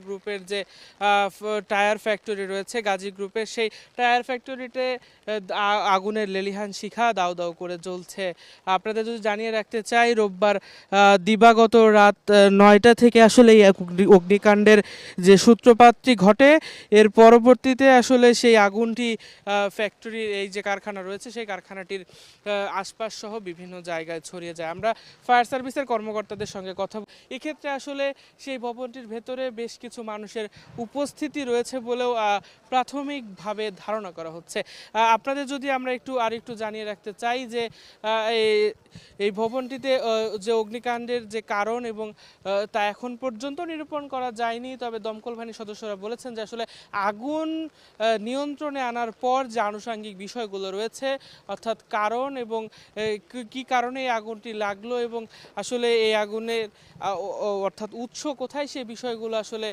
গ্রুপের যে tyre factory রয়েছে গাজী গ্রুপের, সেই টায়ার ফ্যাক্টরিতে আগুনের লেলিহান শিখা দাউ দাউ করে জ্বলছে। আপনাদের যদি জানিয়ে রাখতে চাই, রোববার দিবাগত রাত 9টা থেকে আসলে এই অগ্নিকাণ্ডের যে সূত্রপাতটি ঘটে, এর পরবর্তীতে আসলে সেই আগুনটি ফ্যাক্টরির এই যে কারখানা রয়েছে সেই কারখানাটির আশপাশ সহ বিভিন্ন জায়গায় ছড়িয়ে যায়। আমরা ফায়ার সার্ভিসের কর্মকর্তাদের সঙ্গে কথা এক্ষেত্রে আসলে সেই ভবনটির ভেতরে বেশ কিছু মানুষের উপস্থিতি রয়েছে বলেও প্রাথমিকভাবে ধারণা করা হচ্ছে। আপনাদের যদি আমরা আরেকটু জানিয়ে রাখতে চাই যে এই ভবনটিতে যে অগ্নিকাণ্ডের যে কারণ এবং তা এখন পর্যন্ত নিরূপণ করা যায়নি, তবে দমকল বাহিনীর সদস্যরা বলেছেন যে আসলে আগুন নিয়ন্ত্রণে আনার পর যে আনুষঙ্গিক বিষয়গুলো রয়েছে, অর্থাৎ কারণ এবং কি কারণে এই আগুনটি লাগলো এবং আসলে এই আগুনের অর্থাৎ উৎস কোথায়, সেই বিষয়গুলো আসলে